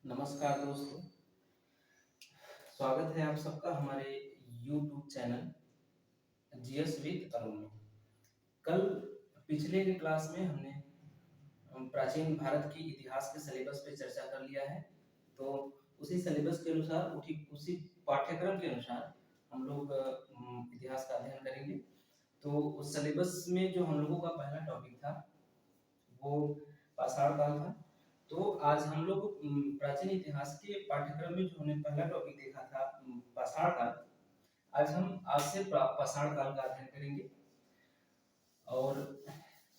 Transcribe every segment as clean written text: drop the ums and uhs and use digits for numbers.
नमस्कार दोस्तों, स्वागत है आप सबका हमारे YouTube channel GS with Arun में। कल पिछले के क्लास में हमने प्राचीन भारत की इतिहास के सिलेबस पे चर्चा कर लिया है। तो उसी सिलेबस के अनुसार उसी पाठ्यक्रम के अनुसार हम लोग इतिहास का अध्ययन करेंगे। तो उस सिलेबस में जो हम लोगों का पहला टॉपिक था वो पाषाण काल था। तो आज हम लोग प्राचीन इतिहास के पाठ्यक्रम में जो हमने पहला टॉपिक देखा था पाषाण काल, आज से पाषाण काल का अध्ययन करेंगे। और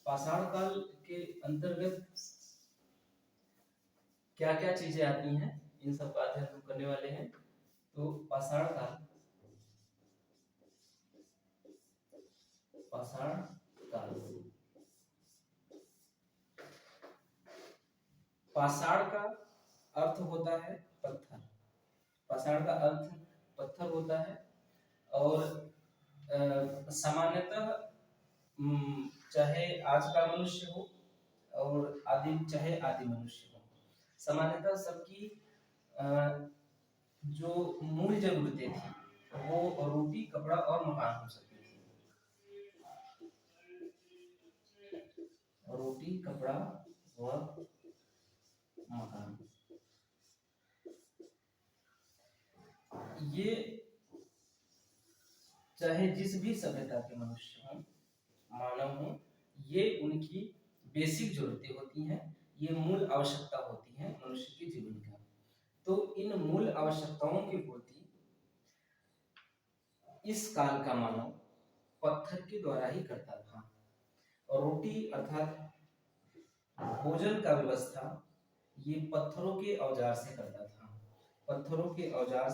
पाषाण काल के अंतर्गत क्या क्या चीजें आती हैं, इन सब का अध्ययन हम करने वाले हैं। तो पाषाण काल पाषाण का अर्थ होता है पत्थर। पाषाण का अर्थ पत्थर होता है। और सामान्यतः चाहे आज का मनुष्य हो और चाहे आदि मनुष्य हो, सामान्यतः सबकी जो मूल जरूरतें थी वो रोटी, कपड़ा और मकान हो सकती थी। रोटी, कपड़ा व मकान, ये चाहे जिस भी सभ्यता के मनुष्य हों, मानव हों, ये उनकी बेसिक जरूरतें होती हैं, ये मूल आवश्यकता होती हैं मनुष्य के जीवन का। तो इन मूल आवश्यकताओं की पूर्ति इस काल का मानव पत्थर के द्वारा ही करता था। और रोटी अर्थात भोजन का व्यवस्था ये पत्थरों के औजार से करता था। पत्थरों के औजार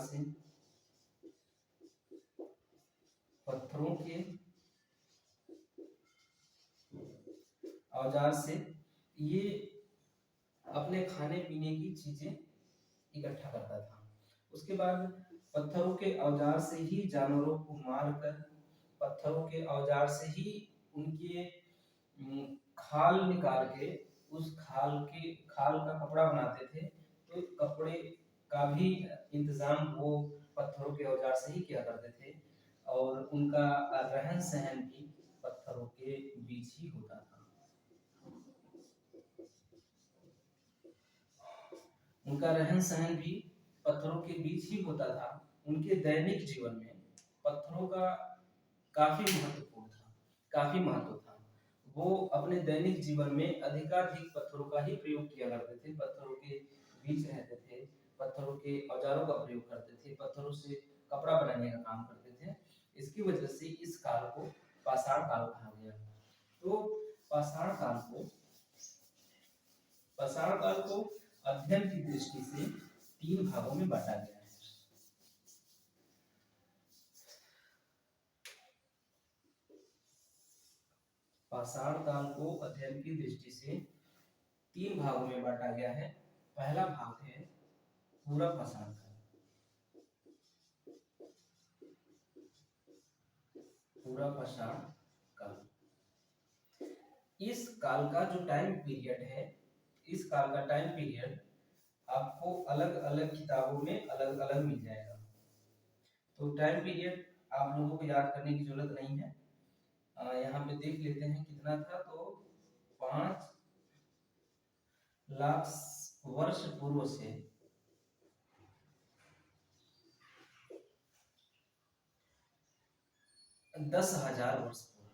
से ये अपने खाने पीने की चीजें इकट्ठा करता था। उसके बाद पत्थरों के औजार से ही जानवरों को मारकर, पत्थरों के औजार से ही उनके खाल निकाल के उस खाल का कपड़ा बनाते थे। तो कपड़े का भी इंतजाम वो पत्थरों के औजार से ही किया करते थे। और उनका रहन सहन भी पत्थरों के बीच ही होता था। उनका रहन सहन भी पत्थरों के बीच ही होता था। उनके दैनिक जीवन में पत्थरों का काफी महत्व था। वो अपने दैनिक जीवन में अधिकाधिक पत्थरों का ही प्रयोग किया करते थे। पत्थरों के बीच रहते थे, पत्थरों के औजारों का प्रयोग करते थे, पत्थरों से कपड़ा बनाने का काम करते थे। इसकी वजह से इस काल को पाषाण काल कहा गया। तो पाषाण काल को अध्ययन की दृष्टि से 3 भागों में बांटा गया है। पाषाण काल को अध्ययन की दृष्टि से 3 भागों में बांटा गया है। पहला भाग है पूरा पाषाण काल। पूरा पाषाण काल, इस काल का जो टाइम पीरियड है, इस काल का टाइम पीरियड आपको अलग अलग किताबों में अलग अलग मिल जाएगा। तो टाइम पीरियड आप लोगों को याद करने की जरूरत नहीं है। यहाँ पे देख लेते हैं कितना था। तो 5 लाख वर्ष पूर्व से 10,000 वर्ष पूर्व,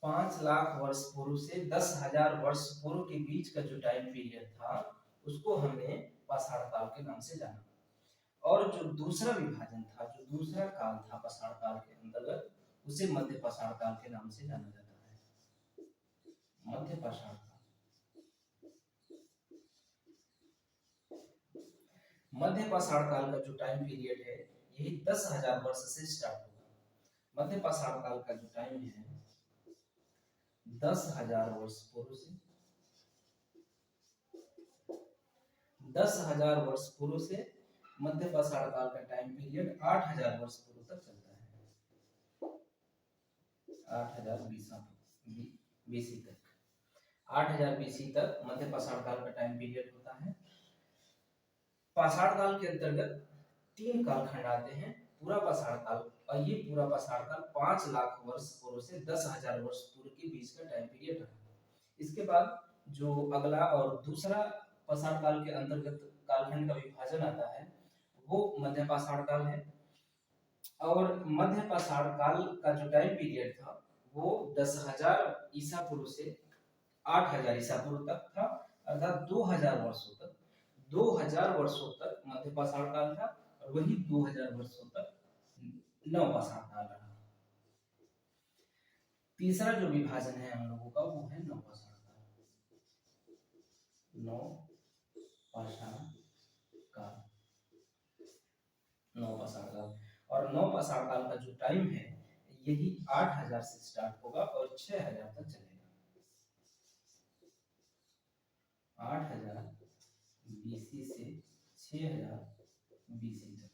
5 लाख वर्ष पूर्व से 10,000 वर्ष पूर्व के बीच का जो टाइम पीरियड था उसको हमने पाषाण काल के नाम से जाना। और जो दूसरा विभाजन था, जो दूसरा काल था पाषाण काल के अंतर्गत, उसे मध्य पाषाण काल के नाम से जाना जाता है। मध्य पाषाण काल, मध्य पाषाण काल का जो टाइम पीरियड है यही 10,000 वर्ष से स्टार्ट होगा। मध्य पाषाण काल का जो टाइम है 10,000 वर्ष पूर्व से 10,000 वर्ष पूर्व से मध्य पाषाण काल का टाइम पीरियड 8,000 वर्ष पूर्व तक चलता है। 8,000 बीसी तक। 8000 बीसी तक मध्य पाषाण काल का टाइम पीरियड होता है। पाषाण काल के अंतर्गत 3 कालखंड आते हैं। पूरा पाषाण काल, और ये पूरा पाषाण काल 5 लाख वर्ष पूर्व से 10,000 वर्ष पूर्व के बीच का टाइम पीरियड रहा। इसके बाद जो अगला और दूसरा पाषाण काल के अंतर्गत कालखंड का विभाजन आता है वो मध्य पाषाण काल है। और मध्य पाषाण काल का जो टाइम पीरियड था वो 10,000 ईसा पूर्व से 8,000 ईसा पूर्व तक था, अर्थात 2000 वर्षों तक मध्य पाषाण काल था, और वही 2000 वर्षों तक नव पाषाण काल रहा। तीसरा जो विभाजन है हम लोगों का वो है नव पाषाण काल। नव पाषाण काल, नव पाषाण काल। और नव पाषाण काल का जो टाइम है यही 8000 से स्टार्ट होगा और 6000 तक चलेगा। 8000 बीसी से 6000 बीसी तक,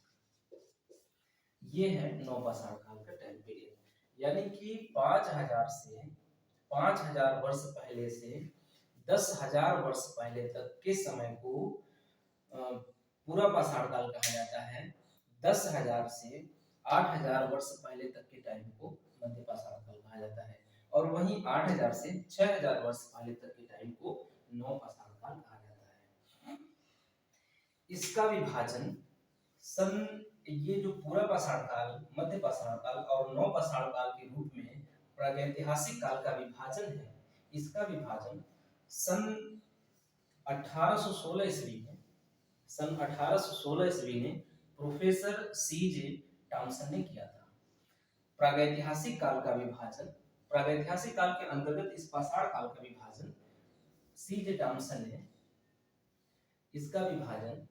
ये है नव पाषाण काल का टाइम पीरियड। यानी कि 5000 वर्ष पहले से 10,000 वर्ष पहले तक के समय को पूरा पाषाण काल कहा जाता है। 10,000 से 8,000 वर्ष पहले तक के टाइम को मध्य पाषाण काल कहा जाता है, और वहीं 8,000 से 6,000 वर्ष पहले तक के टाइम को नव पाषाण काल कहा जाता है। इसका विभाजन ये जो पूरा पाषाण काल, मध्य पाषाण काल और नव पाषाण काल के रूप में प्रागैतिहासिक काल का विभाजन है, इसका विभाजन सन 1816 ईस्वी में प्रोफेसर सीजे टॉमसन ने किया था। प्रागैतिहासिक काल का विभाजन, प्रागैतिहासिक काल के अंतर्गत इस पाषाण काल का विभाजन सीजे टॉमसन ने, इसका विभाजन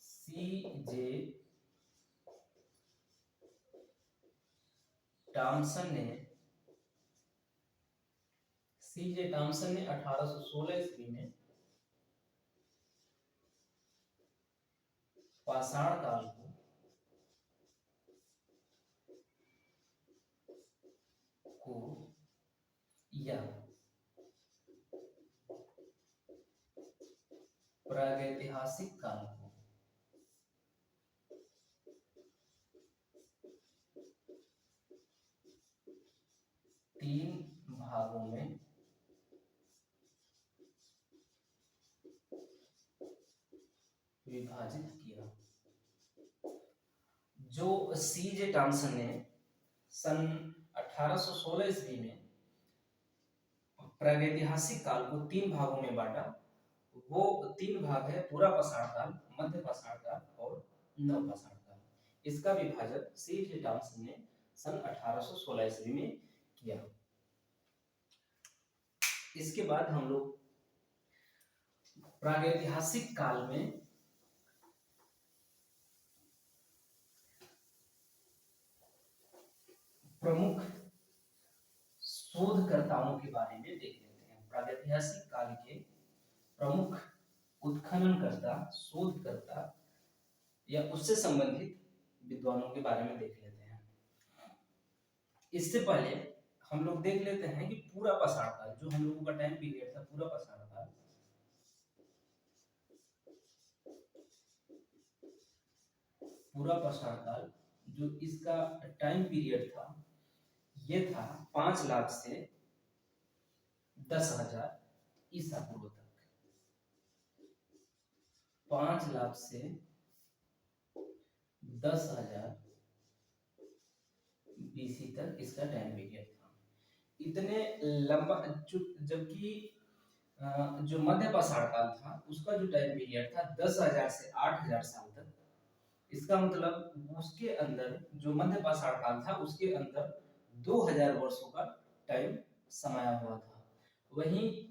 सीजे टॉमसन ने 1816 ईस्वी में पाषाण काल को या प्रागैतिहासिक काल को तीन भागों में विभाजित किया। जो सीजे टॉमसन ने सन 1816 ईस्वी में प्रागैतिहासिक काल को 3 भागों में बांटा, वो 3 भाग है पूरा पाषाण काल, मध्य पाषाण काल और नव पाषाण काल। इसका विभाजन सीजे टॉमसन ने सन 1816 ईस्वी में किया। इसके बाद हम लोग प्रागैतिहासिक काल में प्रमुख शोधकर्ताओं के बारे में देख लेते हैं। प्रागैतिहासिक काल के प्रमुख उत्खननकर्ता, शोधकर्ता या उससे संबंधित विद्वानों के बारे में देख लेते हैं। इससे पहले हम लोग देख लेते हैं कि पूरा पाषाण काल, जो हम लोगों का टाइम पीरियड था, पूरा पाषाण काल, पूरा पाषाण काल जो इसका टाइम पीरियड था ये था 5 लाख से 10,000 ईसा पूर्व तक। 5 लाख से 10,000 बीसी तक इसका टाइम पीरियड था। इतने लंबा, जबकि जो मध्य पाषाण काल था उसका जो टाइम पीरियड था 10,000 से 8,000 साल तक। इसका मतलब उसके अंदर, जो मध्य पाषाण काल था उसके अंदर 2000 वर्षों का टाइम समाया हुआ था। वहीं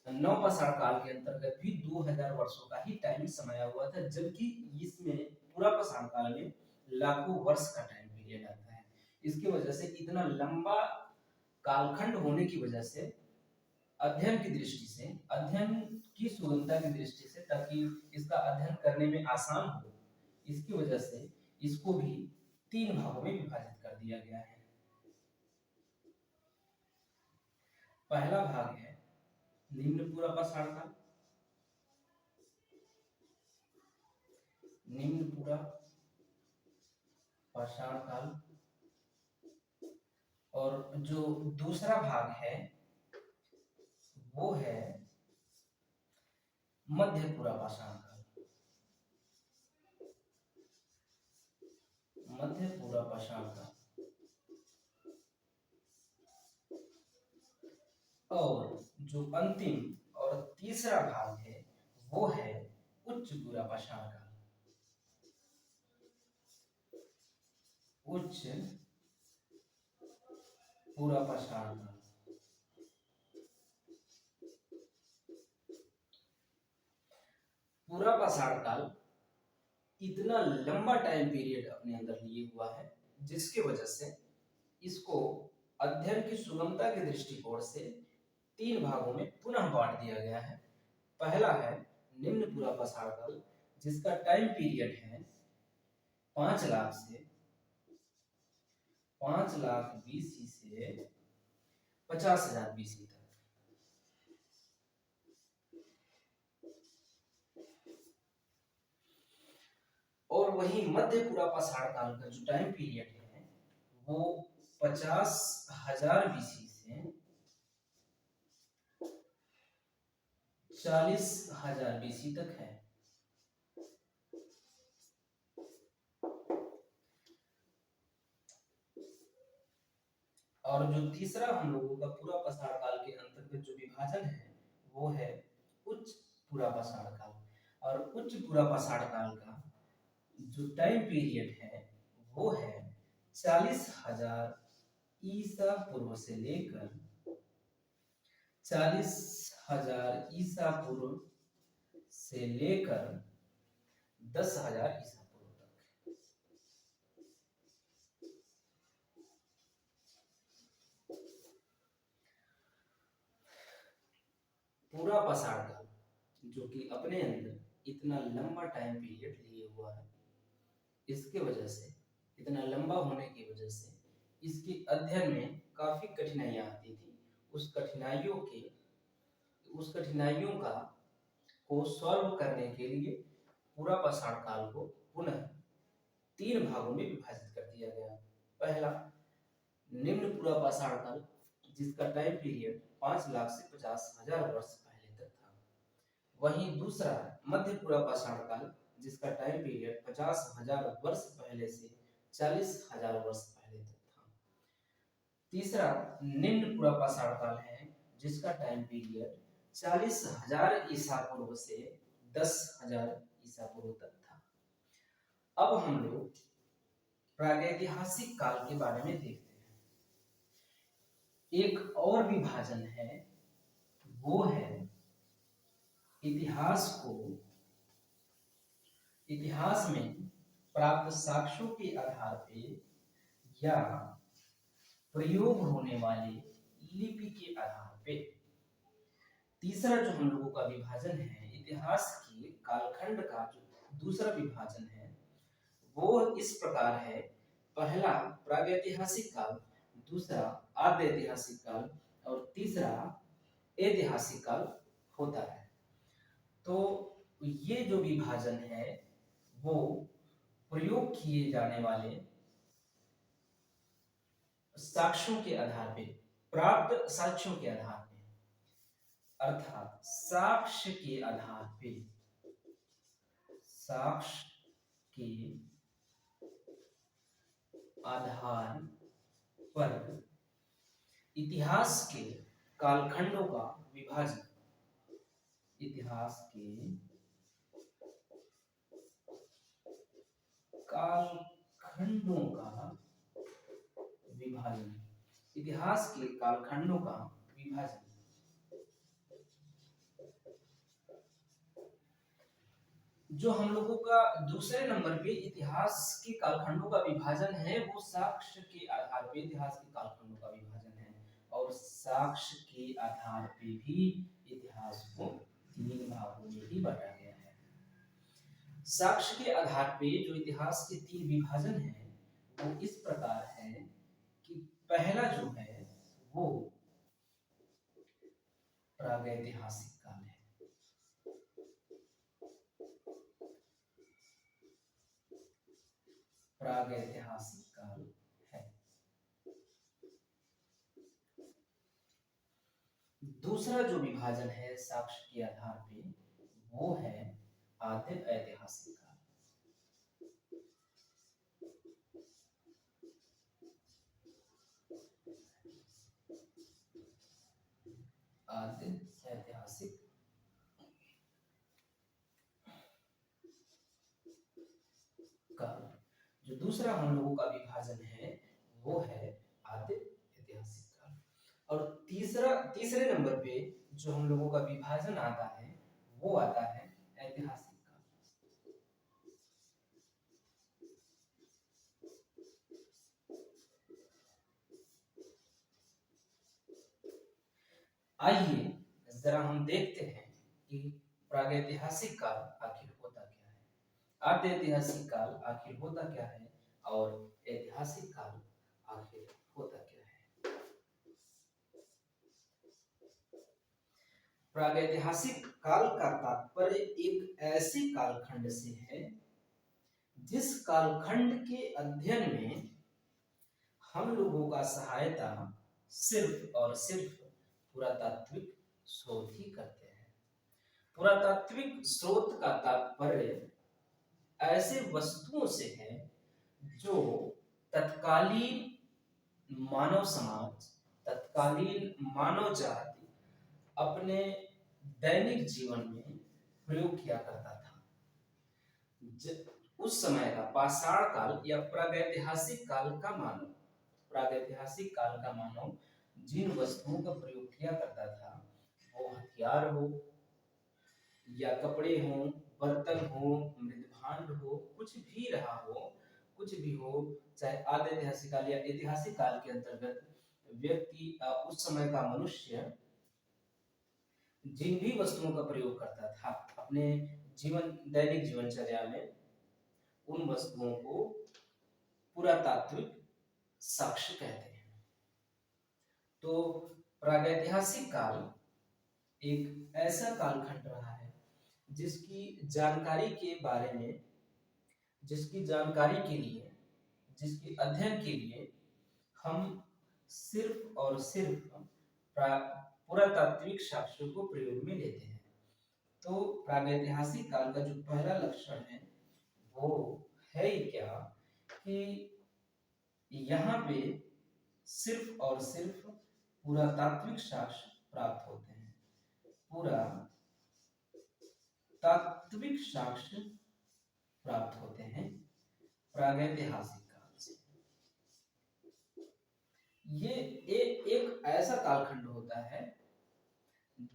नव पाषाण काल के अंतर्गत भी 2000 वर्षों का ही टाइम समाया हुआ था, जबकि इसमें पूरा पाषाण काल में लाखों वर्ष का टाइम पीरियड आता है। इसकी वजह से इतना लंबा कालखंड होने की वजह से अध्ययन की दृष्टि से, अध्ययन की सुगमता की दृष्टि से, ताकि इसका अध्ययन करने में आसान हो, इसकी वजह से इसको भी 3 भागों में विभाजित कर दिया गया है। पहला भाग है निम्न पूरा पाषाण काल, निम्न पूरा पाषाण काल, और जो दूसरा भाग है वो है मध्य पूरा पाषाण काल, मध्य पूरा पाषाण काल, और जो अंतिम और तीसरा भाग है वो है उच्च पूरा पाषाण काल, उच्च पूरा पाषाण काल। पूरा पाषाण काल इतना लंबा टाइम पीरियड अपने अंदर लिए हुआ है जिसके वजह से इसको अध्ययन की सुगमता के दृष्टिकोण से 3 भागों में पुनः बांट दिया गया है। पहला है निम्न पूरा पाषाण काल, जिसका टाइम पीरियड है 5 लाख से 5 लाख बीसी से 50,000 बीसी तक। और वही मध्य पूरा पाषाण काल का जो टाइम पीरियड है वो 50,000 बीसी से 40,000 बीसी तक है। और जो तीसरा हम लोगों का पूरा पाषाण काल के अंतर्गत जो विभाजन है वो है उच्च पूरा पाषाण काल। और उच्च पूरा पाषाण काल का जो टाइम पीरियड है वो है 40,000 ईसा पूर्व से लेकर 40,000 ईसा पूर्व से लेकर 10,000 ईसा पूर्व तक। पूरा पाषाण काल जो कि अपने अंदर इतना लंबा टाइम पीरियड लिए हुआ है, इसके वजह से इतना लंबा होने की वजह से इसके अध्ययन में काफी कठिनाइयां आती थी। उस कठिनाइयों का को सॉल्व करने के लिए पूरा पाषाण काल को पुनः 3 भागों में विभाजित कर दिया गया। पहला निम्न पूरा पाषाण काल, जिसका टाइम पीरियड 5 लाख से 50,000 वर्ष पहले तक था। वहीं दूसरा मध्य पूरा पाषाण काल, जिसका टाइम पीरियड 50,000 वर्ष पहले से 40,000 वर्ष पहले तक था। तीसरा निम्न पूरा पाषाण काल है, जिसका टाइम पीरियड 40,000 ईसा पूर्व से 10,000 ईसा पूर्व तक था। अब हम लोग प्रागैतिहासिक काल के बारे में देखते हैं। एक और विभाजन है, वो है इतिहास में प्राप्त साक्ष्यों के आधार पे या प्रयोग होने वाले लिपि के आधार पे। तीसरा जो हम लोगों का विभाजन है, इतिहास के कालखंड का जो दूसरा विभाजन है वो इस प्रकार है। पहला प्रागैतिहासिक काल, दूसरा आद्य ऐतिहासिक काल और तीसरा ऐतिहासिक काल होता है। तो ये जो विभाजन है वो प्रयोग किए जाने वाले साक्ष्यों के आधार पे, प्राप्त साक्ष्यों के आधार पे, अर्थात साक्ष्य के आधार पे, साक्ष्य के आधार पर इतिहास के कालखंडों का विभाजन, इतिहास के कालखंडों का विभाजन, इतिहास के कालखंडों का विभाजन। जो हम लोगों का दूसरे नंबर पे इतिहास के कालखंडों का विभाजन है वो साक्ष्य के आधार पे इतिहास के कालखंडों का विभाजन है। और साक्ष्य के आधार पे भी इतिहास को 3 भागों में ही बांटा गया है। साक्ष्य के आधार पे जो इतिहास के 3 विभाजन है वो इस प्रकार है कि पहला जो है वो प्रागैतिहासिक काल है। प्रागैतिहासिक काल है। दूसरा जो विभाजन है साक्ष्य के आधार पे वो है आद्य ऐतिहासिक काल। आद्य ऐतिहासिक काल। जो दूसरा हम लोगों का विभाजन है वो है आद्य ऐतिहासिक काल। और तीसरे नंबर पे जो हम लोगों का विभाजन आता है वो आता है ऐतिहासिक काल। आइए जरा हम देखते हैं कि प्रागैतिहासिक काल आखिर होता क्या है, आद्य ऐतिहासिक काल आखिर होता क्या है और ऐतिहासिक काल आखिर होता क्या है। प्रागैतिहासिक काल का तात्पर्य एक ऐसे कालखंड से है जिस कालखंड के अध्ययन में हम लोगों का सहायता सिर्फ और सिर्फ पुरातात्विक शोध ही करते हैं। पुरातात्विक स्रोत का तात्पर्य ऐसे वस्तुओं से है जो तत्कालीन मानव समाज, तत्कालीन मानव जाति अपने दैनिक जीवन में प्रयोग किया करता था। उस समय का पाषाण काल या प्रागैतिहासिक काल का मानव, प्रागैतिहासिक काल का मानव जिन वस्तुओं का प्रयोग किया करता था वो हथियार हो या कपड़े हो, बर्तन हो, मृदभांड हो, कुछ भी रहा हो, कुछ भी हो, चाहे आद्य ऐतिहासिक काल या ऐतिहासिक काल के अंतर्गत व्यक्ति उस समय का मनुष्य जिन भी वस्तुओं का प्रयोग करता था अपने दैनिक जीवनचर्या में, उन वस्तुओं को पुरातात्विक साक्ष्य कहते हैं। तो प्रागैतिहासिक काल एक ऐसा कालखंड रहा है जिसकी जानकारी के बारे में, जिसकी जानकारी के लिए, जिसके अध्ययन के लिए हम सिर्फ और सिर्फ पुरातात्विक साक्ष्यों को प्रयोग में लेते हैं। तो प्रागैतिहासिक काल का जो पहला लक्षण है वो है ही क्या कि यहाँ पे सिर्फ और सिर्फ पुरातात्विक साक्ष्य प्राप्त होते हैं। पुरातात्विक साक्ष्य प्राप्त होते हैं प्रागैतिहासिक काल से। ये एक ऐसा कालखंड होता है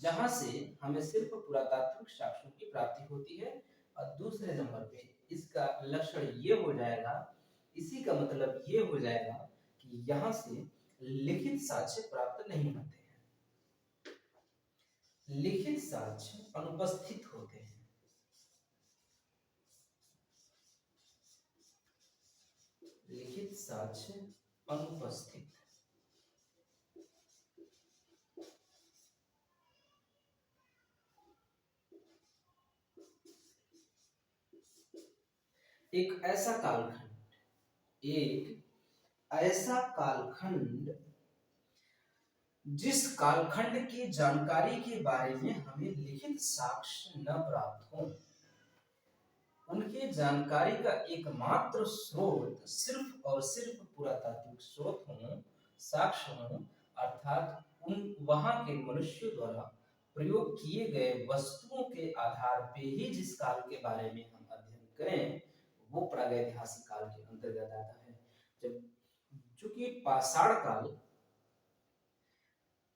जहां से हमें सिर्फ पुरातात्विक साक्ष्यों की प्राप्ति होती है। और दूसरे नंबर पे इसका लक्षण ये हो जाएगा, इसी का मतलब ये हो जाएगा कि यहाँ से लिखित साक्ष्य प्राप्त नहीं होते हैं, लिखित साक्ष्य अनुपस्थित होते हैं। लिखित साक्ष्य अनुपस्थित। एक ऐसा कालखंड जिस कालखंड की जानकारी के बारे में हमें लिखित साक्ष्य न प्राप्त हो, उनके जानकारी का एकमात्र स्रोत सिर्फ और सिर्फ पुरातात्विक स्रोत हो, साक्ष्य हो, अर्थात उन वहां के मनुष्यों द्वारा प्रयोग किए गए वस्तुओं के आधार पे ही जिस काल के बारे में हम अध्ययन करें वो प्रागैतिहासिक काल के अंतर्गत आता है। जब चूंकि पाषाण काल,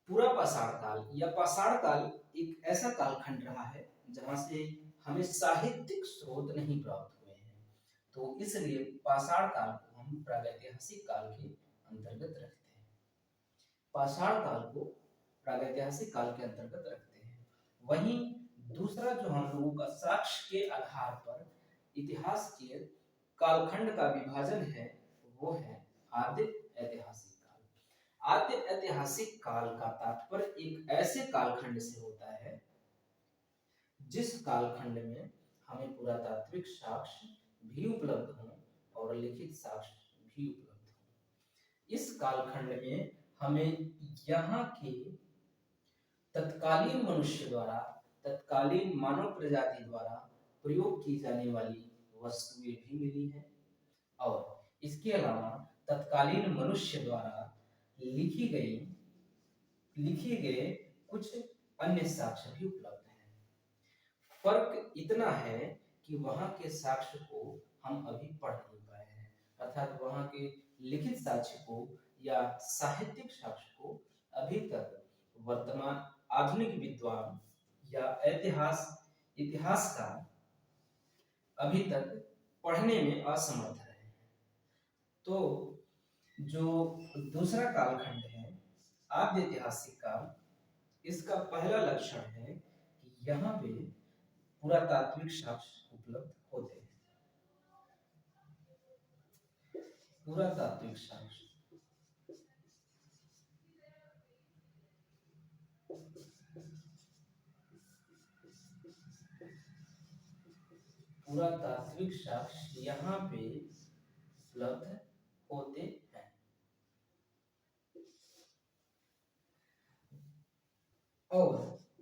पूरा पाषाण काल या पाषाण काल एक ऐसा कालखंड रहा है जहां से हमें साहित्यिक स्रोत नहीं प्राप्त हुए हैं, तो इसलिए पाषाण काल को हम प्रागैतिहासिक काल के अंतर्गत रखते हैं। पाषाण काल को प्रागैतिहासिक काल के अंतर्गत रखते हैं। वहीं दूसरा जो हम लोगों का साक्ष्य के आधार पर इतिहास के कालखंड का विभाजन है वो है आद्य ऐतिहासिक काल। आद्य ऐतिहासिक काल का तात्पर्य एक ऐसे कालखंड से होता है जिस कालखंड में हमें पुरातात्विक साक्ष्य भी उपलब्ध हों और लिखित साक्ष्य भी उपलब्ध हों। इस कालखंड में हमें यहाँ के तत्कालीन मनुष्य द्वारा, तत्कालीन मानव प्रजाति द्वारा प्रयोग की जाने वाली वस्तुएं भी मिली हैं और इसके अलावा तत्कालीन मनुष्य द्वारा लिखी गए कुछ अन्य साक्ष्य भी उपलब्ध हैं। फर्क इतना है कि वहां के साक्ष्य को हम अभी पढ़ नहीं पाए हैं, अर्थात वहां के लिखित साक्ष्य को या साहित्यिक साक्ष्य को अभी तक वर्तमान आधुनिक विद्वान या इतिहासकार अभी तक पढ़ने में असमर्थ रहे हैं। तो जो दूसरा कालखंड है आद्य ऐतिहासिक काल, इसका पहला लक्षण है कि यहाँ पे पुरातात्विक साक्ष्य उपलब्ध होते हैं। पुरातात्विक साक्ष्य यहाँ पे उपलब्ध होते हैं और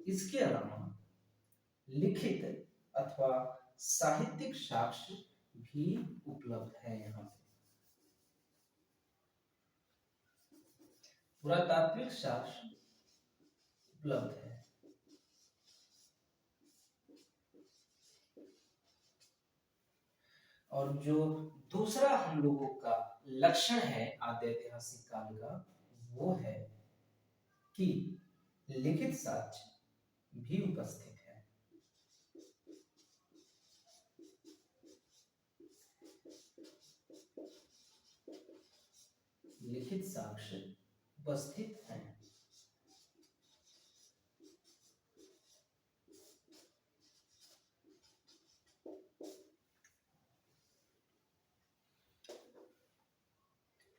इसके अलावा लिखित अथवा साहित्यिक साक्ष्य भी उपलब्ध है। यहाँ पे पुरातात्विक साक्ष्य उपलब्ध है और जो दूसरा हम लोगों का लक्षण है आद्य ऐतिहासिक काल का, वो है कि लिखित साक्ष्य भी उपस्थित है। लिखित साक्ष्य उपस्थित हैं।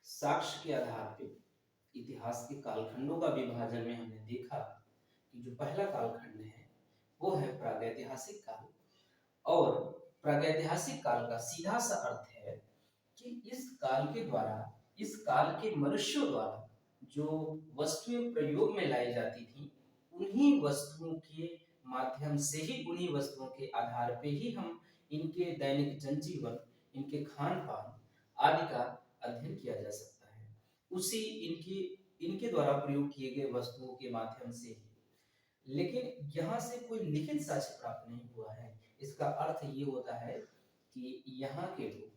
साक्ष्य के आधार पे इतिहास के कालखंडों का विभाजन में हमने देखा कि जो पहला कालखंड है वो है प्रागैतिहासिक काल और प्रागैतिहासिक काल का सीधा सा अर्थ है कि इस काल के द्वारा, इस काल के मनुष्यों द्वारा जो वस्तुएं प्रयोग में लाई जाती थी, उन्हीं वस्तुओं के माध्यम से ही, उन्हीं वस्तुओं के आधार पे ही हम इनके दैनिक जनजीवन, इनके खान पान आदि का अध्ययन किया जा सकता है। उसी इनके द्वारा प्रयोग किए गए वस्तुओं के माध्यम से ही। लेकिन यहाँ से कोई लिखित साक्ष्य प्राप्त नहीं हुआ है। इसका अर्थ ये होता है कि यहाँ के लोग,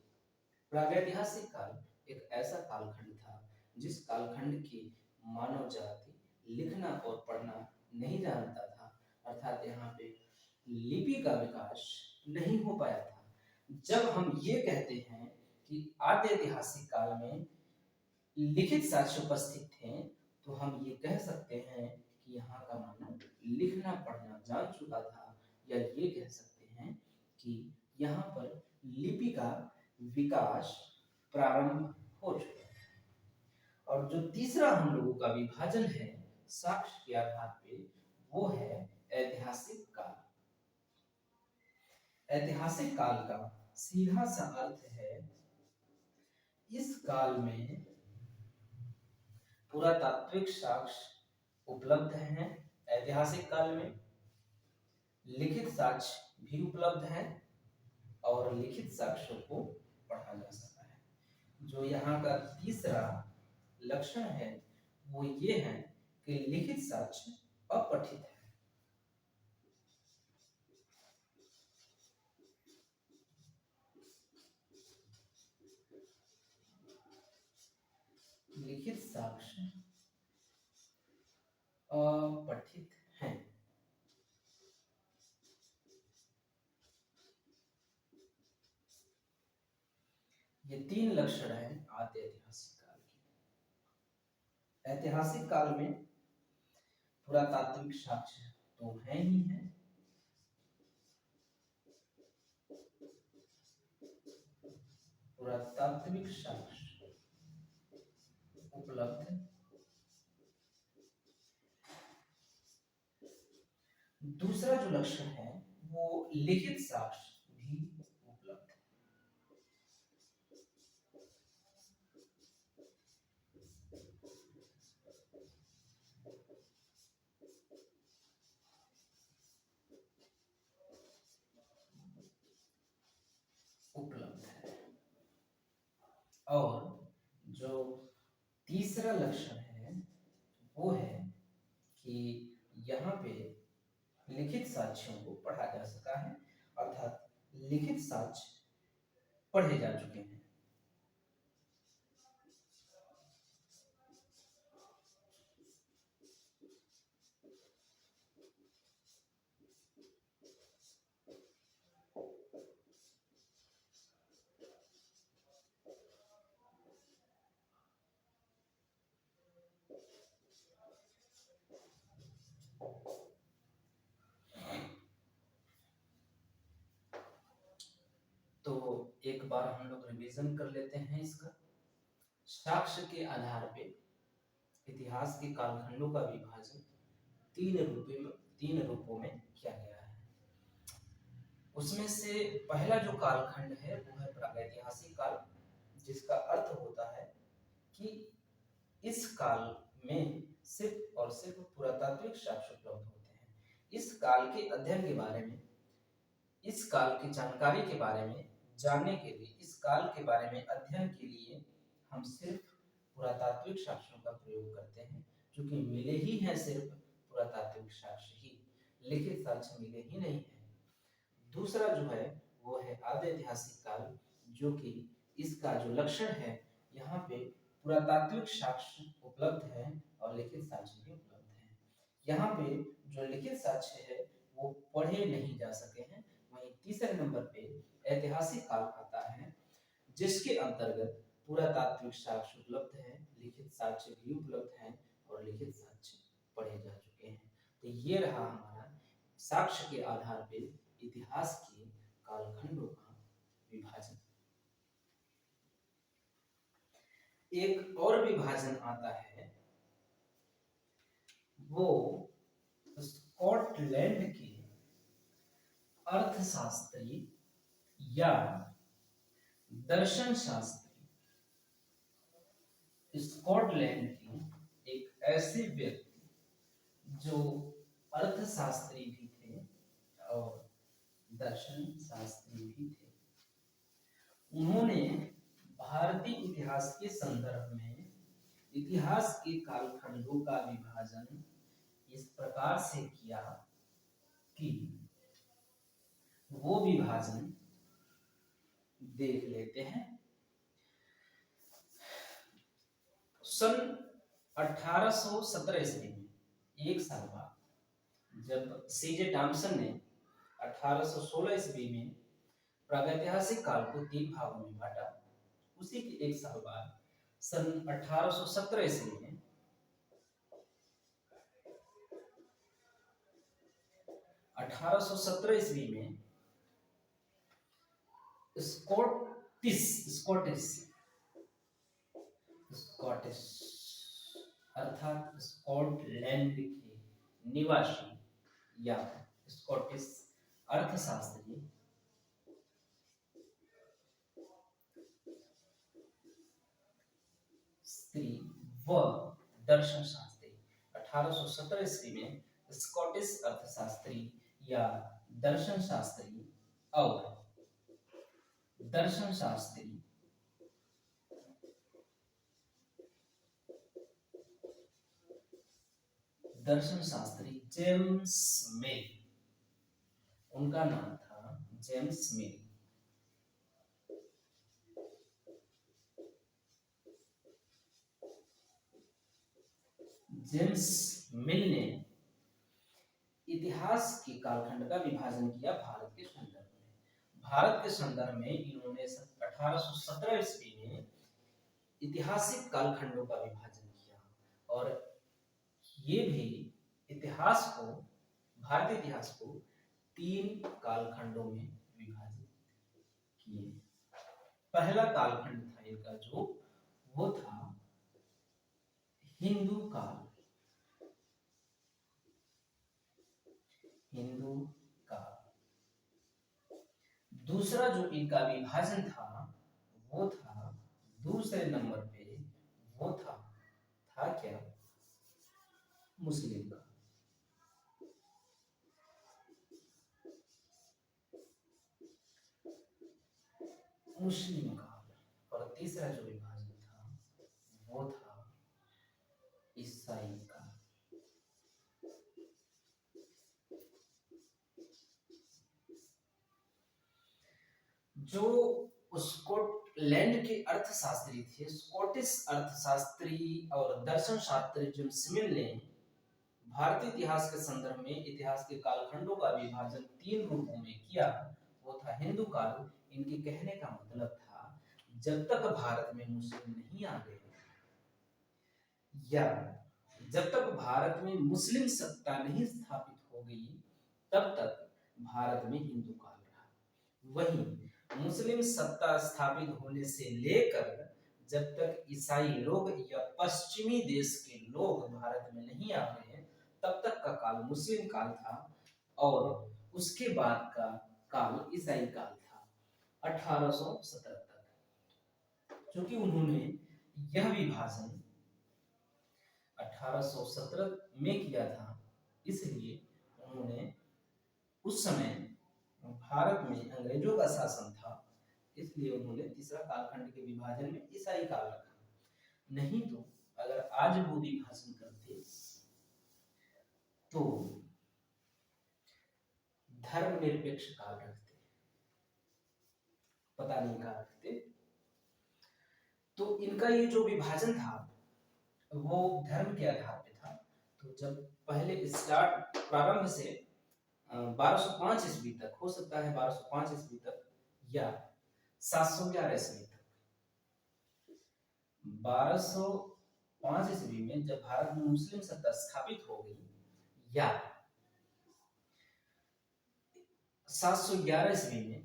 प्रागैतिहासिक काल एक ऐसा कालखंड था जिस कालखंड की मानव जाति लिखना और पढ़ना नहीं जानता था, अर्थात यहाँ पे लिपि का विकास नहीं हो पाया था। जब हम ये कहते हैं कि आद्य ऐतिहासिक काल में लिखित साक्ष्य उपस्थित थे, तो हम ये कह सकते हैं कि यहाँ का मानव लिखना पढ़ना जान चुका था, या ये कह सकते हैं कि यहाँ पर लिपि का विकास प्रारंभ हो चुका है। और जो तीसरा हम लोगों का विभाजन है साक्ष्य के आधार पे, वो है ऐतिहासिक काल। ऐतिहासिक काल का सीधा सा अर्थ है इस काल में पुरातात्विक साक्ष्य उपलब्ध हैं। ऐतिहासिक काल में लिखित साक्ष्य भी उपलब्ध हैं और लिखित साक्ष्यों को पढ़ा जा सकता है। जो यहाँ का तीसरा लक्षण है वो ये है कि लिखित साक्ष्य अपठित है। लिखित साक्ष्य अपठित हैं। ये तीन लक्षण हैं आद्य ऐतिहासिक काल के। ऐतिहासिक काल में पुरातात्विक साक्ष्य तो है ही है, पुरातात्विक साक्ष्य उपलब्ध दूसरा जो लक्षण है वो लिखित साक्ष्य भी उपलब्ध है। उपलब्ध है। और जो तीसरा लक्षण है वो है कि यहाँ पे लिखित साक्ष्यों को पढ़ा जा सका है, अर्थात लिखित साक्ष्य पढ़े जा चुके हैं। तो एक बार हम लोग रिवीजन कर लेते हैं इसका। साक्ष्य के आधार पे इतिहास के कालखंडों का विभाजन तीन रूपों में किया गया है। उसमें से पहला जो कालखंड है वो है प्रागैतिहासिक काल, जिसका अर्थ होता है कि इस काल में सिर्फ और सिर्फ पुरातात्विक साक्ष्य उपलब्ध होते हैं। इस काल के अध्ययन के बारे में, इस काल की जानकारी के बारे में जानने के लिए, इस काल के बारे में अध्ययन के लिए हम सिर्फ पुरातात्विक साक्ष्यों का प्रयोग करते हैं, क्योंकि मिले ही हैं सिर्फ पुरातात्विक साक्ष्य ही, लिखित साक्ष्य मिले ही नहीं है। दूसरा जो है वो है आद्य ऐतिहासिक काल, जो कि इसका जो लक्षण है, यहाँ पे पुरातात्विक साक्ष्य उपलब्ध है और लिखित साक्ष्य भी उपलब्ध है। यहाँ पे जो लिखित साक्ष्य है वो पढ़े नहीं जा सके हैं। वहीं तीसरे नंबर पे ऐतिहासिक काल आता है, जिसके अंतर्गत पुरातात्विक साक्ष्य उपलब्ध है, लिखित साक्ष्य भी उपलब्ध है और लिखित साक्ष्य पढ़े जा चुके हैं। तो ये रहा हमारा साक्ष्य के आधार पे इतिहास के कालखंडों का विभाजन। एक और विभाजन आता है, वो स्कॉटलैंड के अर्थशास्त्री या दर्शन शास्त्री, स्कॉटलैंड के एक ऐसे व्यक्ति जो अर्थशास्त्री भी थे और दर्शन शास्त्री भी थे। उन्होंने भारतीय इतिहास के संदर्भ में इतिहास के कालखंडों का विभाजन इस प्रकार से किया कि वो विभाजन देख लेते हैं। सन 1817 ईस्वी में, एक साल बाद, जब सीजे टॉमसन ने 1816 ईस्वी में प्रागैतिहासिक काल को 3 भागों में बांटा, उसी के एक साल बाद सन 1817 ईस्वी में स्कॉटिश अर्थात स्कॉटलैंड के निवासी या स्कॉटिश अर्थशास्त्री व दर्शन शास्त्री, 1817 ईस्वी में स्कॉटिश अर्थशास्त्री या दर्शन शास्त्री और दर्शन शास्त्री जेम्स मिल, उनका नाम था जेम्स मिल। जेम्स मिल ने इतिहास के कालखंड का विभाजन किया भारत के संदर्भ में। भारत के संदर्भ में इन्होंने 1817 ईस्वी में ऐतिहासिक कालखंडों का विभाजन किया और ये भी इतिहास को, भारतीय इतिहास को 3 कालखंडों में विभाजित किए। पहला कालखंड था इनका जो, वो था हिंदू काल। हिंदू काल। दूसरा जो इनका विभाजन था वो था दूसरे नंबर पे, वो था क्या, मुस्लिम का। मुस्लिम का। और तीसरा जो विभाजन था वो था ईसाई का। जो स्कॉटलैंड के अर्थशास्त्री थे, स्कॉटिश अर्थशास्त्री और दर्शन शास्त्री जेम्स मिल ने भारतीय इतिहास के संदर्भ में इतिहास के कालखंडों का विभाजन 3 रूपों में किया। वो था हिंदू काल। इनके कहने का मतलब था जब तक भारत में मुस्लिम नहीं आ गए, या जब तक भारत में मुस्लिम सत्ता नहीं स्थापित हो गई, तब तक भारत में हिंदू काल रहा। वहीं मुस्लिम सत्ता स्थापित होने से लेकर जब तक ईसाई लोग या पश्चिमी देश के लोग भारत में नहीं आ गए, तब तक का काल मुस्लिम काल था, और उसके बाद का काल ईसाई काल था 1817 तक। क्योंकि उन्होंने यह विभाजन 1817 में किया था, इसलिए उन्होंने उस समय भारत में अंग्रेजों का शासन था, इसलिए उन्होंने तीसरा कालखंड के विभाजन में ईसाई काल रखा। नहीं तो अगर आज वो विभाजन करते तो धर्मनिरपेक्ष काल रखते, पता नहीं कहा रखते। तो इनका ये जो विभाजन था वो धर्म के आधार पे था। तो जब पहले स्टार्ट प्रारंभ से 1205 ईस्वी तक, हो सकता है 1205 ईस्वी तक या 711 ईस्वी तक, 1205 ईस्वी में जब भारत में मुस्लिम सत्ता स्थापित हो गई, या 711 ईस्वी में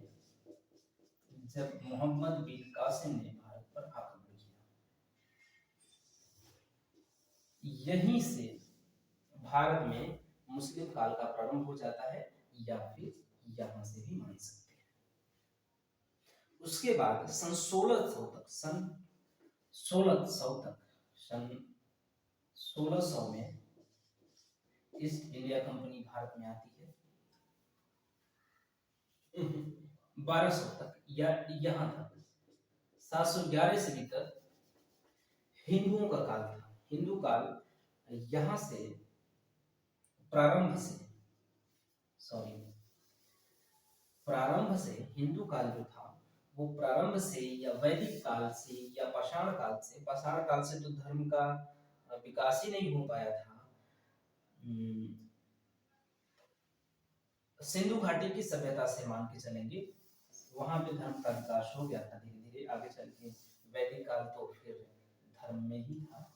जब मोहम्मद बिन कासिम ने भारत पर आक्रमण किया, यहीं से भारत में मुस्लिम काल का प्रारंभ हो जाता है, या फिर यहां से भी मान सकते हैं। उसके बाद सन 1600 तक, सन 1600 में ईस्ट इंडिया कंपनी भारत में आती है। 1200 तक या यहां तक 711 ईस्वी तक हिंदुओं का काल था। हिंदू काल यहां से प्रारंभ से हिंदू काल जो था वो प्रारंभ से या वैदिक काल से या पाषाण काल से, पाषाण काल से तो धर्म का विकास ही नहीं हो पाया था। सिंधु घाटी की सभ्यता से मान के चलेंगे, वहां पे धर्म का विकास हो गया था धीरे धीरे। आगे चल के वैदिक काल तो फिर धर्म में ही था।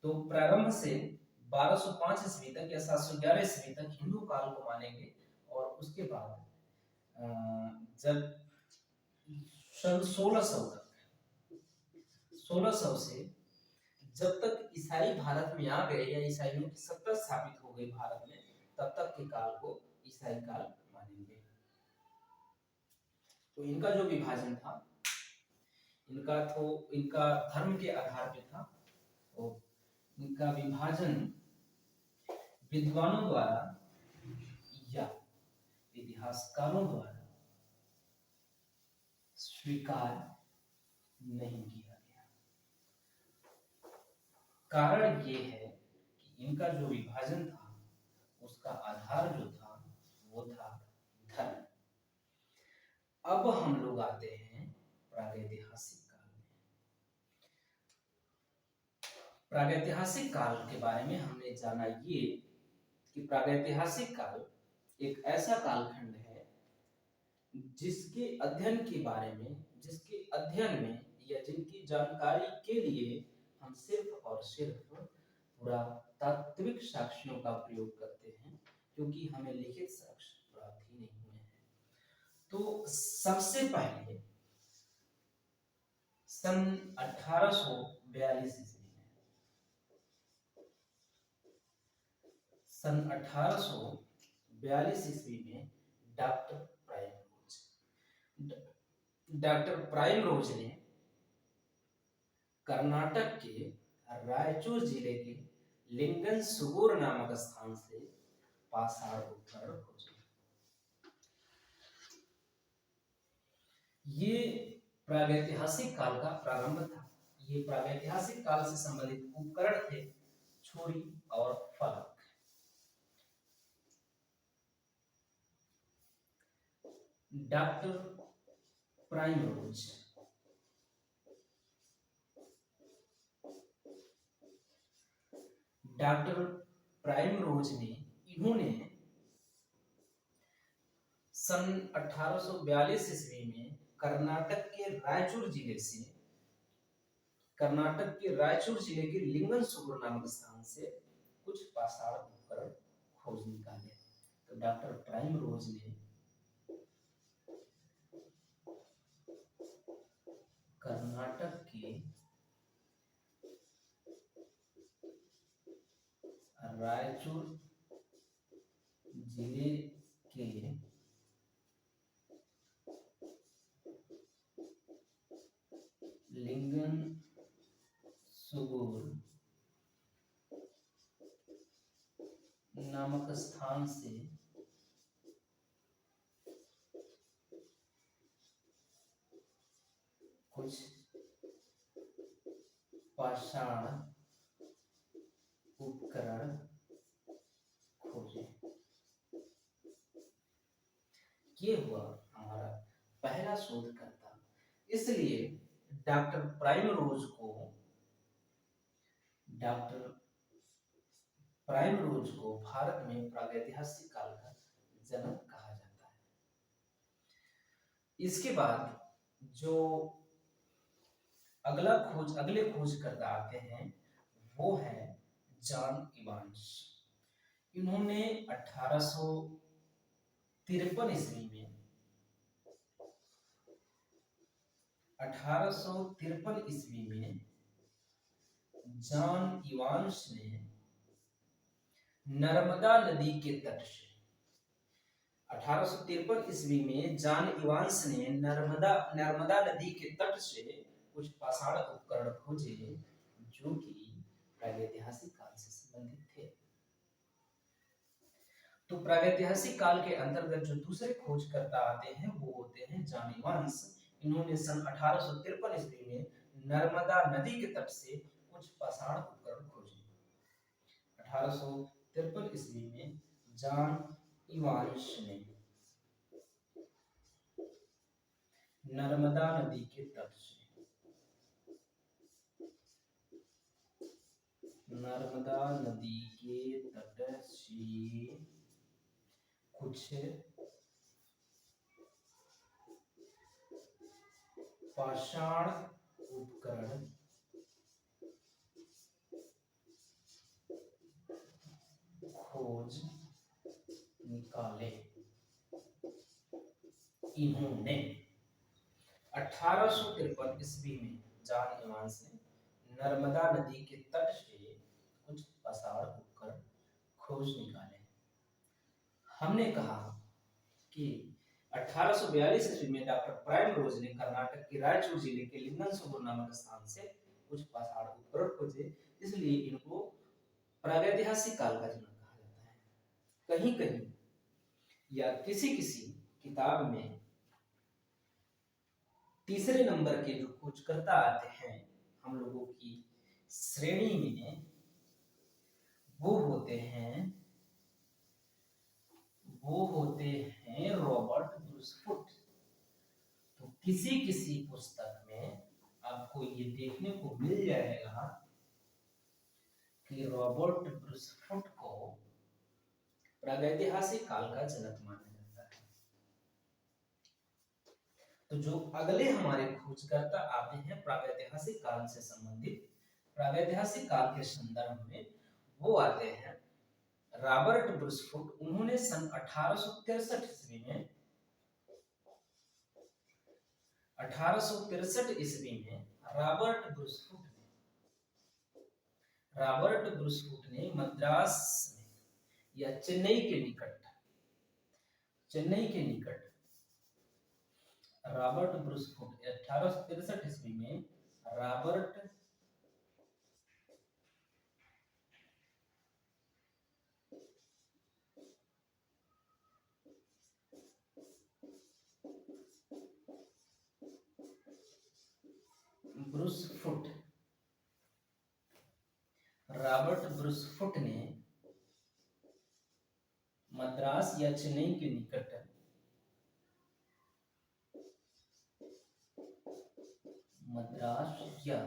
तो प्रारंभ से 1205 ईस्वी तक या 711 ईस्वी तक हिंदू काल को मानेंगे, और उसके बाद जब सन 1600 से जब तक ईसाई भारत में आ गए या ईसाइयों की सत्ता स्थापित हो गई भारत में, तब तक के काल को ईसाई काल मानेंगे। तो इनका जो विभाजन था, इनका धर्म के आधार पे था। तो इनका विभाजन विद्वानों द्वारा या इतिहासकारों द्वारा स्वीकार नहीं किया गया। कारण ये है कि इनका जो विभाजन था उसका आधार जो था वो था धर्म। अब हम लोग आते हैं प्रागैतिहासिक काल में। प्रागैतिहासिक काल के बारे में हमने जाना ये कि प्रागैतिहासिक काल एक ऐसा कालखंड है जिसके अध्ययन में या जिनकी जानकारी के लिए हम सिर्फ और सिर्फ पुरातात्विक साक्ष्यों का प्रयोग करते हैं, क्योंकि हमें लिखित साक्ष्य प्राप्त ही नहीं हुए हैं। तो सबसे पहले सन 1842 ईस्वी में, सन 1842 42 ईस्वी में डॉक्टर प्राइम रोज डॉक्टर प्राइम रोज ने कर्नाटक के रायचूर जिले के लिंगन सुगूर नामक स्थान से पाषाण उपकरण खोजे। ये प्रागैतिहासिक काल का प्रारंभ था। ये प्रागैतिहासिक काल से संबंधित उपकरण थे छुरी और फलक। डॉक्टर प्राइम रोज ने इन्होंने सन 1842 ईस्वी में कर्नाटक के रायचूर जिले के लिंगन सुगुर नामक स्थान से कुछ पाषाण उपकरण खोज निकाले। तो डॉक्टर प्राइम रोज ने कर्नाटक के रायचूर जिले के लिंगन सुगूर नामक स्थान से कुछ पाषाण उपकरण खोजे। ये हुआ हमारा पहला शोधकर्ता। इसलिए डॉक्टर प्राइम रोज को भारत में प्रागैतिहासिक काल का जनक कहा जाता है। इसके बाद जो अगले खोजकर्ता आते हैं वो है जॉन इवांस। इन्होंने 1853 ईस्वी में जॉन इवांस ने नर्मदा नदी के तट से 1853 ईस्वी में जॉन इवांस ने नर्मदा नदी के तट से कुछ पाषाण उपकरण खोजे जो कि प्रागैतिहासिक काल से संबंधित थे। तो प्रागैतिहासिक काल के अंतर्गत जो दूसरे खोजकर्ता आते हैं वो होते हैं जॉन इवांस। इन्होंने सन 1853 ईस्वी में नर्मदा नदी के तट से कुछ पाषाण उपकरण खोजे। 1853 ईस्वी में जॉन इवांस ने नर्मदा नदी के तट से कुछ पाषाण उपकरण खोज निकाले। इन्होंने 1853 ईस्वी में जॉन इवांस ने नर्मदा नदी के तट से कुछ पाषाण उपकरण खोज निकाले। हमने कहा कि 1842 ईस्वी में डॉक्टर प्राइम रोज ने कर्नाटक के रायचूर जिले के लिंगन सुगूर नामक स्थान से कुछ पाषाण उपकरण खोजे, इसलिए इनको प्रागैतिहासिक काल का जनक कहा जाता है। कहीं कहीं या किसी किताब में तीसरे नंबर के जो खोजकर्ता आते हैं हम लोगों की श्रेणी में वो होते हैं रॉबर्ट ब्रूसफुट। तो किसी पुस्तक में आपको ये देखने को मिल जाएगा कि रॉबर्ट ब्रूसफुट को प्रागैतिहासिक काल का जनक माना जाता है। तो जो अगले हमारे खोजकर्ता आते हैं प्रागैतिहासिक काल से संबंधित, प्रागैतिहासिक काल के संदर्भ में वो आते हैं रॉबर्ट ब्रूसफुट। उन्होंने सन 1863 ईस्वी में रॉबर्ट ब्रूसफुट ने मद्रास में या चेन्नई के निकट चेन्नई के निकट रॉबर्ट ब्रूस फुट 1863 ईस्वी में Robert Bruce foot Robert Bruce foot ने मद्रास या चेन्नई के निकट मद्रास या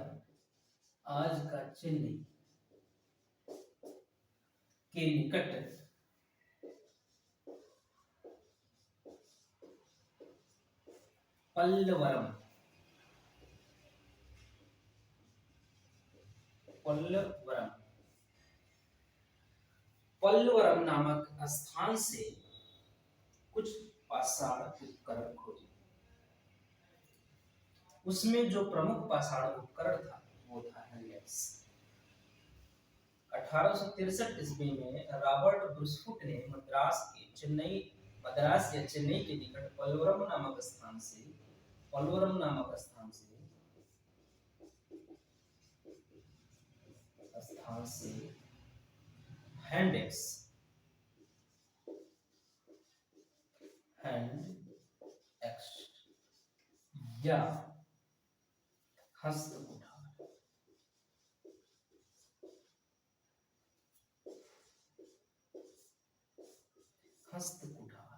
आज का चेन्नई के निकट पल्लवरम पल्लवरम पल्लवरम नामक स्थान से कुछ पाषाण उपकरण खोजे। उसमें जो प्रमुख पाषाण उपकरण था वो था हैंडेक्स। 1863 ईस्वी में रॉबर्ट ब्रूस फुट ने मद्रास या चेन्नई के निकट पल्लवरम नामक स्थान से हैंडेक्स या हस्तकुठार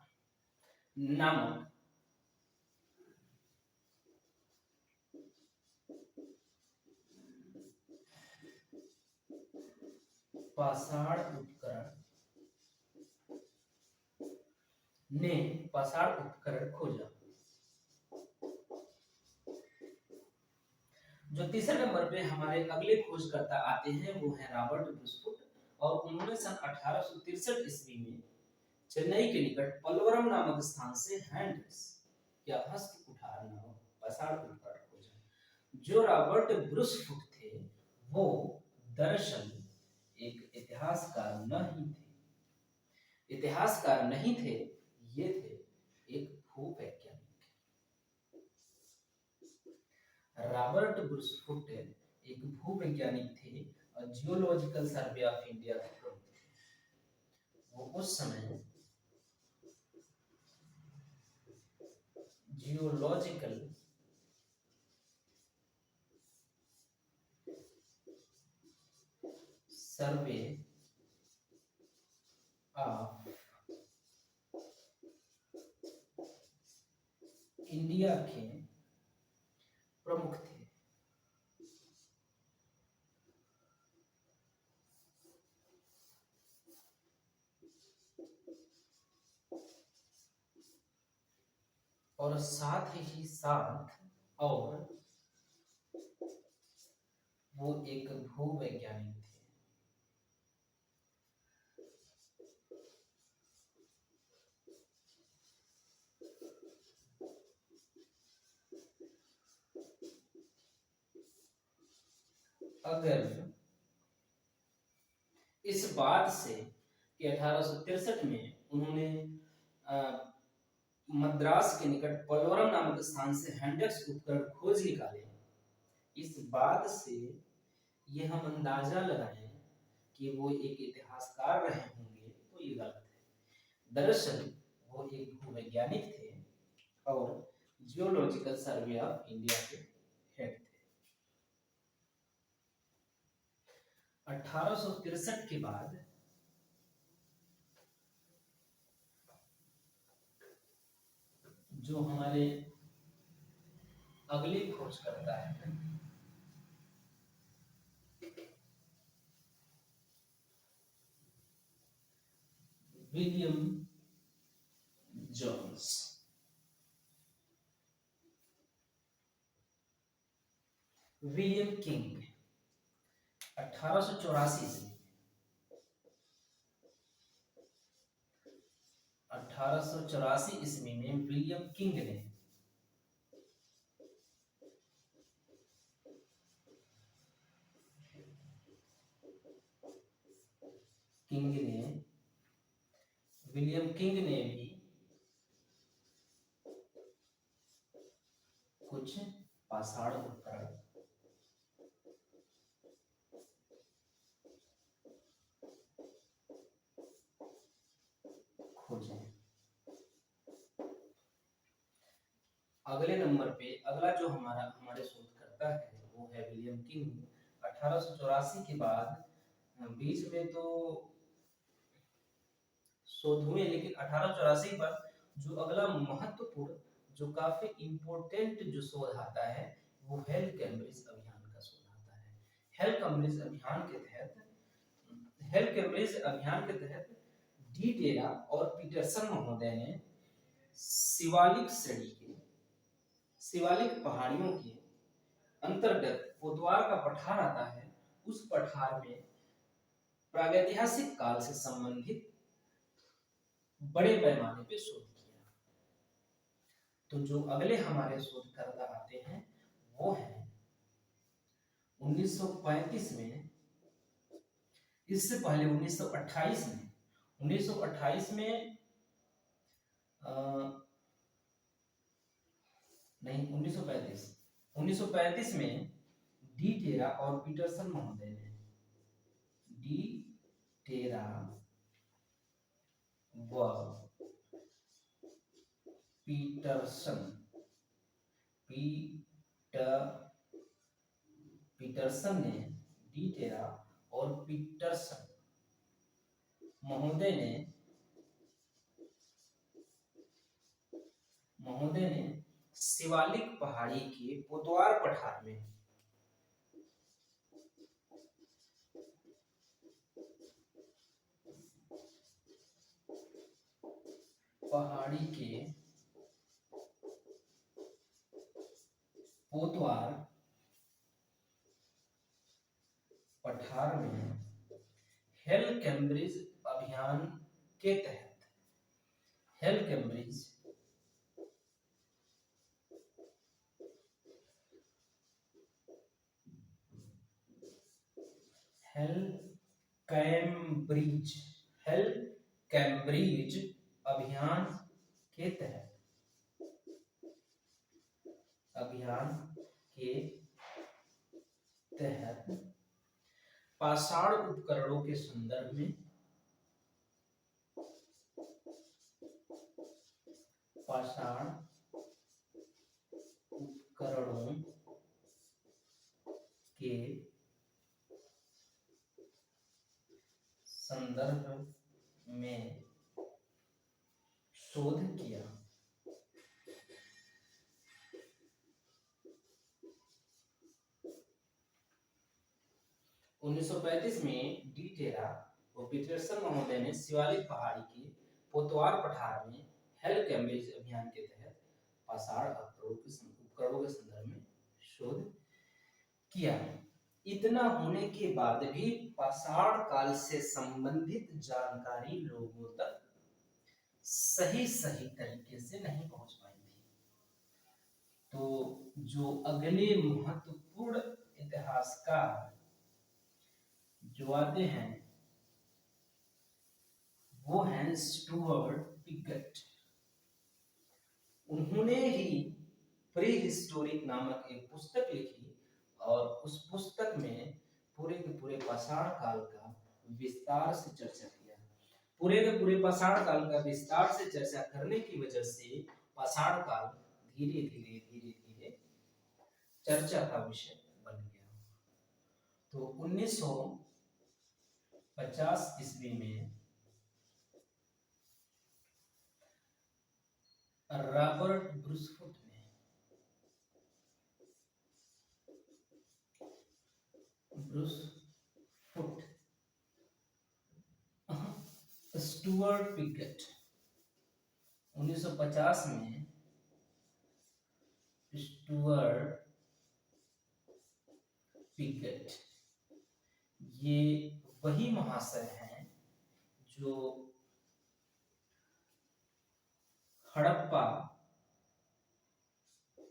नामक पाषाण उपकरण खोजा। जो तीसरे नंबर पे हमारे अगले खोजकर्ता आते हैं वो है रॉबर्ट ब्रूस फुट, और उन्होंने सन 1863 ईस्वी में चेन्नई के निकट पल्लवरम नामक स्थान से हैंड्स या हस्तकुठार नामक पाषाण उपकरण खोजा। जो रॉबर्ट ब्रूस फुट थे वो दरअसल एक इतिहासकार नहीं थे, ये थे एक भूवैज्ञानिक। रॉबर्ट ब्रूस फुट एक भूवैज्ञानिक थे और जियोलॉजिकल सर्वे ऑफ इंडिया के प्रमुख थे। वो उस समय जियोलॉजिकल सर्वे ऑफ इंडिया के प्रमुख थे। और साथ ही साथ और वो एक भूवैज्ञानिक थे। अगर इस बात से कि 1863 में उन्होंने मद्रास के निकट पल्लवरम नामक स्थान से हैंडेक्स उपकरण खोज निकाले, इस बात से ये हम अंदाजा लगाएं कि वो एक इतिहासकार रहे होंगे तो ये गलत है। दरअसल वो एक भूवैज्ञानिक थे और जियोलॉजिकल सर्वे ऑफ इंडिया के हेड थे। 1863 के बाद जो हमारे अगले खोजकर्ता है विलियम जोन्स। विलियम किंग 1884 से 1884 ईस्वी में विलियम विलियम किंग ने भी कुछ पाषाण उपकरण खोजें। अगले नंबर पे अगला जो हमारे शोधकर्ता है वो है विलियम किंग। 1884 के बाद बीच में तो शोध हुए, लेकिन 1884 के बाद जो अगला महत्वपूर्ण जो काफी इम्पोर्टेंट जो शोध आता है वो हेल कैम्ब्रिज अभियान का शोध आता है। हेल कैम्ब्रिज अभियान के तहत डी टेरा और पीटरसन महोदय ने शिवालिक पहाड़ियों के अंतर्गत कोतवार का पठार आता है, उस पठार में प्रागैतिहासिक काल से संबंधित बड़े पैमाने पे शोध किया। तो जो अगले हमारे शोधकर्ता आते हैं वो है 1935 में, इससे पहले 1928 में 1928 में नहीं 1935 में डी टेरा और पीटरसन महोदय ने डी टेरा व पीटरसन ने डी टेरा और पीटरसन महोदय ने शिवालिक पहाड़ी के कोतवार पठार में हेल कैम्ब्रिज अभियान के तहत हेल कैम्ब्रिज अभियान के तहत पाषाण उपकरणों के संदर्भ में शोध किया। 1935 में डी टेरा और पीटरसन महोदय ने शिवालिक पहाड़ी के कोतवार पठार में हेल कैम्ब्रिज अभियान के तहत पाषाण उपकरणों के संदर्भ में शोध किया। इतना होने के बाद भी पाषाण काल से संबंधित जानकारी लोगों तक सही तरीके से नहीं पहुंच पाई थी। तो जो अगले महत्वपूर्ण इतिहासकार जो आते हैं वो हैं स्टुअर्ट पिगट। उन्होंने ही प्री हिस्टोरिक नामक एक पुस्तक लिखी और उस पुस्तक में पूरे के पूरे पाषाण काल का विस्तार से चर्चा किया। पूरे के पूरे पाषाण काल का विस्तार से चर्चा करने की वजह से पाषाण काल धीरे धीरे चर्चा का विषय बन गया। तो 1950 ईस्वी में रॉबर्ट ब्रूसफुट स्टुअर्ट पिगट 1950 में स्टुअर्ट पिगट ये वही महाशय हैं जो हड़प्पा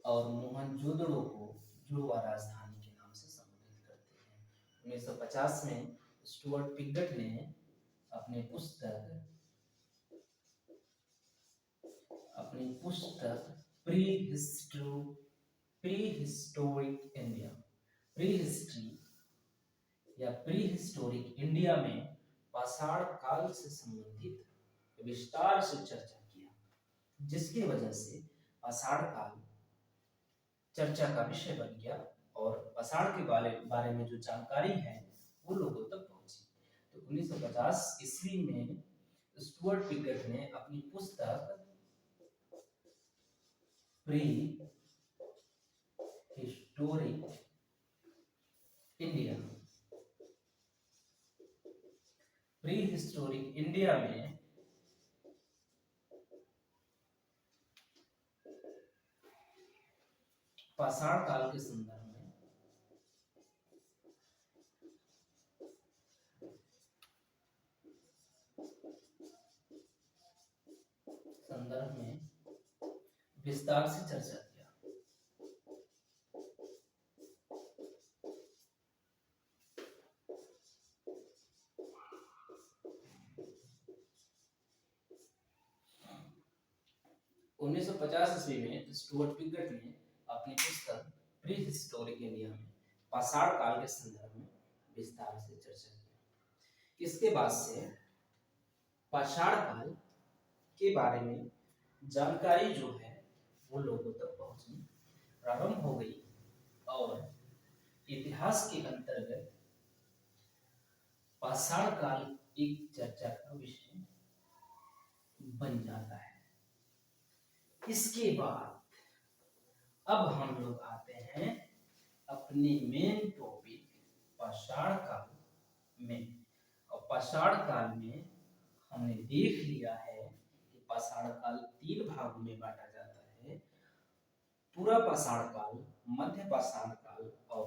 और मोहनजोदड़ो को जुड़वा राजधानी के नाम से संबोधित करते हैं। 1950 में स्टुअर्ट पिगट ने अपनी पुस्तक pre pre historic India, pre history या प्री हिस्टोरिक इंडिया में पाषाण काल से संबंधित विस्तार से चर्चा किया, जिसकी वजह से पाषाण काल चर्चा का विषय बन गया और पाषाण के बारे में जो जानकारी है वो लोगों तक पहुंची। तो 1950 ईस्वी में स्टुअर्ट पिगट ने अपनी पुस्तक pre historic India, pre historic India में पाषाण काल के संदर्भ में विस्तार से चर्चा किया। उन्नीस सौ 50 ईस्वी में स्टुअर्ट पिगट ने अपनी पुस्तक प्री हिस्टोरिक इंडिया में पाषाण काल के संदर्भ में विस्तार से चर्चा की। इसके बाद से पाषाण काल के बारे में जानकारी जो है वो लोगों तक पहुंचनी प्रारंभ हो गई और इतिहास के अंतर्गत पाषाण काल एक चर्चा का विषय बन जाता है। इसके बाद अब हम लोग आते हैं अपने मेन टॉपिक पाषाण काल में। और पाषाण काल में हमने देख लिया है कि पाषाण काल 3 भागों में बांटा जाता है, पूरा पाषाण काल, मध्य पाषाण काल और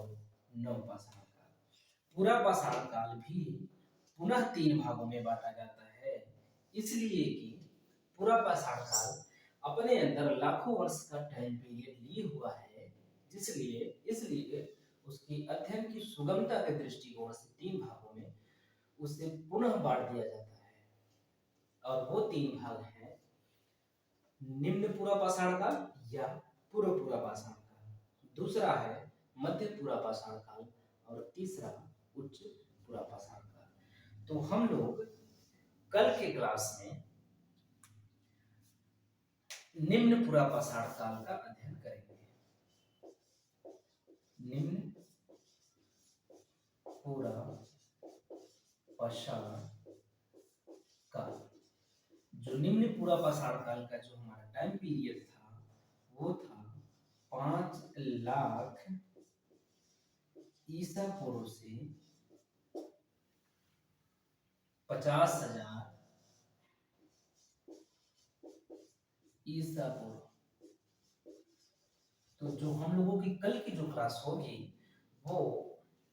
नव पाषाण काल। पूरा पाषाण काल भी पुनः 3 भागों में बांटा जाता है, इसलिए कि पूरा पाषाण काल अपने अंदर लाखों वर्ष का टाइम पीरियड लिए हुआ है, इसलिए उसके अध्ययन की सुगमता के दृष्टिकोण से 3 भागों में उसे पुनः बांट दिया जाता है। और वो 3 भाग हैं निम्न पूरा पाषाण काल या पूरा पाषाण काल, दूसरा है मध्य पूरा पाषाण काल और तीसरा उच्च पूरा पाषाण काल। तो हम लोग कल के क्लास में निम्न पूरा पाषाण काल का अध्ययन करेंगे। निम्न पूरा पाषाण काल, जो निम्न पूरा पाषाण काल का जो हमारा टाइम पीरियड था वो था 5 लाख ईसा पूर्व से 50,000 ईसा पूर्व। तो जो हम लोगों की कल की जो क्लास होगी वो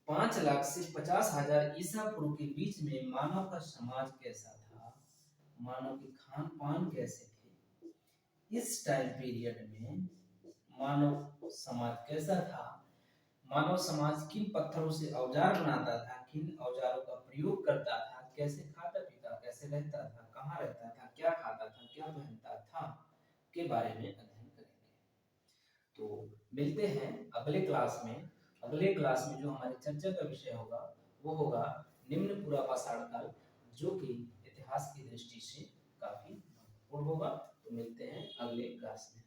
5 लाख से 50,000 ईसा पूर्व के बीच में मानव का समाज कैसा था, मानव के खान पान कैसे थे, इस टाइम पीरियड में मानव समाज कैसा था, मानव समाज किन पत्थरों से औजार बनाता था, किन औजारों का प्रयोग करता था, कैसे खाता पीता, कैसे रहता था, कहाँ रहता था, क्या खाता था, क्या पहनता था के बारे में अध्ययन करेंगे। तो मिलते हैं अगले क्लास में। अगले क्लास में जो हमारी चर्चा का विषय होगा वो होगा निम्न पूरा पाषाण काल, जो कि इतिहास की दृष्टि से काफी महत्वपूर्ण होगा। तो मिलते हैं अगले क्लास में।